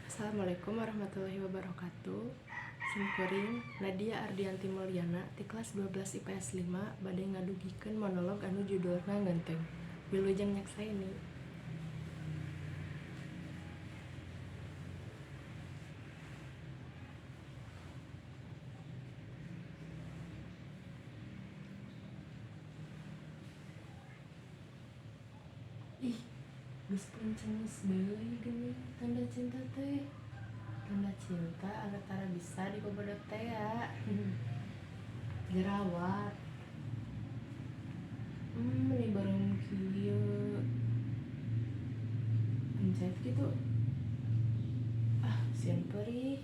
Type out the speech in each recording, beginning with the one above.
Assalamualaikum warahmatullahi wabarakatuh. Simkuring Nadia Ardianti Mulyana ti kelas 12 IPS 5 bade ngadugikeun monolog anu judulna Genteng. Wilujeng nyaksaini. Ih, geus puncengeus deui geuning tanda cinta teh. Tanda cinta anu tara bisa dibobodot teh ya. Jerawat. Ini bareng kieu. Pencet gitu. Sieun perih.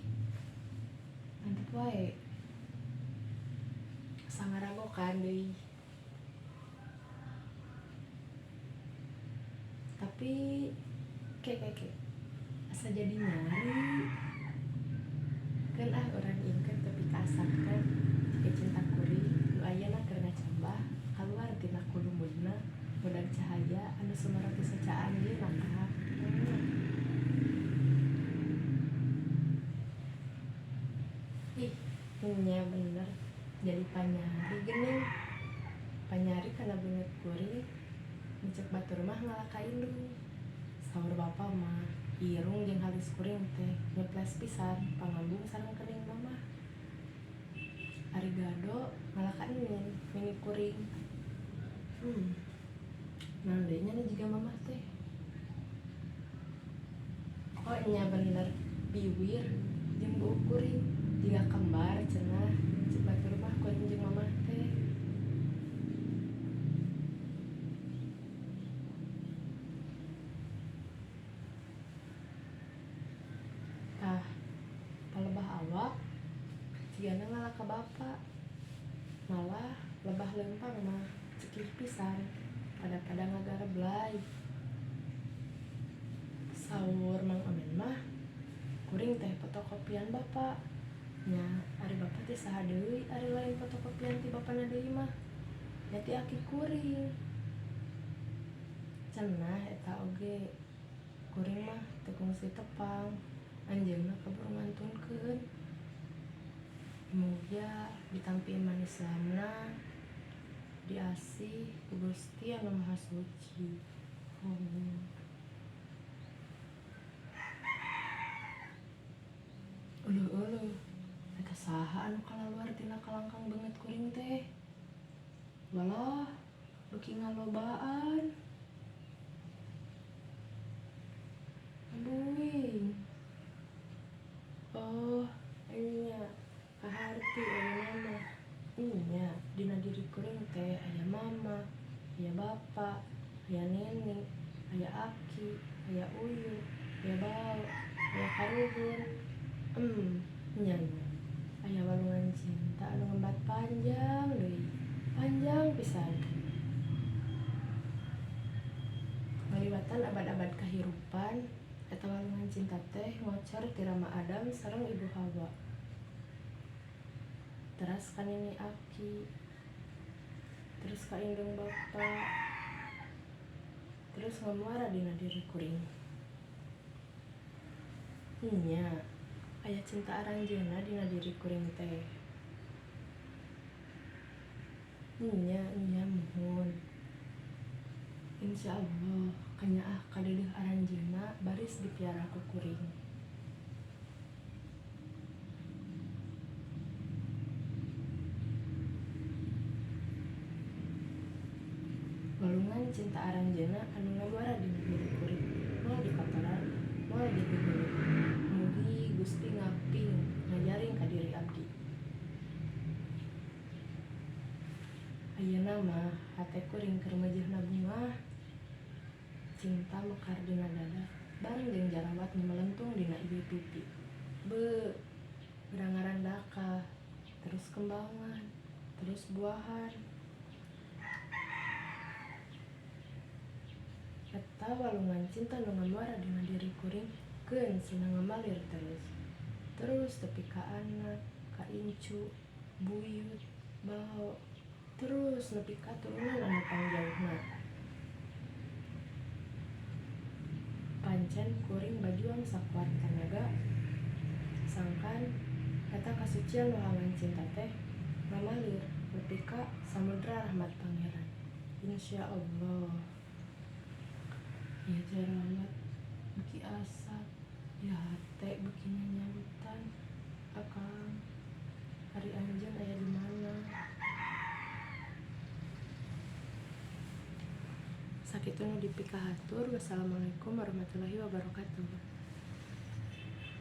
Mantep wae. Sangaragokan deui. Tapi ke asa jadi nyari kan orang ingkeun tapi kaasakan jika cinta kuring nu ayeuna keur ngacambah kaluar tina kulumudna mudag cahaya anu sumerep sacaan ieu nakah. Nya bener jadi panyari geuning. Panyari kana beungeut kuring mencek batur mah ngalaka indung. Saur bapa mah irung jeung halis kuring teh nyeples pisan pangambung sareng kening mama. Ari gado ngalaka inin mini kuring. Naon deui nya jiga mama teh. Oh nya bener biwir jeung bau kuring jiga kembar cenah cek batur mah kuring jeung mama teh. Palebah awak cigana ngalaka bapa malah lebah lempang mah cekih pisan pada ngagareblay. Saur Mang Amin mah kuring teh fotokopian bapa nya ari bapa teh saha deui ari lain fotokopian ti bapana deui mah nya ti aki kuring cenah eta oge. Kuring mah teu kungsi tepang anjeunna kaburu ngantunkeun mugia ditampi iman Islamna diasih ku Gusti Anu Maha Suci. Uluh eta saha anu kalaluar tina kalangkang beungeut kuring teh. Walah beuki ngalobaan. Aduing. Oh, nya kaharti ayeuna mah. Nya dina diri kuring teh aya mama, aya bapa, aya neni, aya aki, aya uyu, aya bau, aya karuhun. Nya aya walungan cinta anu ngembat panjang deui. Panjang pisan. Ngaliwatan abad-abad kahirupan eta walungan cinta teh ngocor ti Rama Adam sareng Ibu Hawa. Teras ka Nini Aki, terus ka indung bapa, terus ngamuara dina diri kuring. Nya aya cinta aranjeunna dina diri kuring teh. Nya muhun. Insyaallah kanyaah kadeudeuh aranjeunna baris dipiara ku kuring. Walungan cinta aranjeunna anu ngaluara dina diri kuring moal dikotoran moal digeuleuh. Mugi Gusti ngaping ngajaring ka diri abdi. Ayeuna mah hate kuring keur meujeuhna bunga. Cinta mekar dina dada bareng jeung jarawat nu melentung dina ieu pipi. Gerangaran daka, terus kembangan, terus buahan. Eta walungan cinta nu ngaluara dina diri kuring keun cenah ngamalir terus tepi ka anak, ka incu, buyut, bau, terus nepi ka turunan anu pangjauhna. Pancen kuring bajuang sakuat tenaga disangkan kata kasucian lohangan cinta teh ngamalir nepi ka samudra rahmat pangeran. Insya Allah. Ya jerawat beki asap, ya hate beki nyanyautan. Akang hari anjeun aya di mana? Sakitu nu dipikahatur. Wassalamualaikum warahmatullahi wabarakatuh.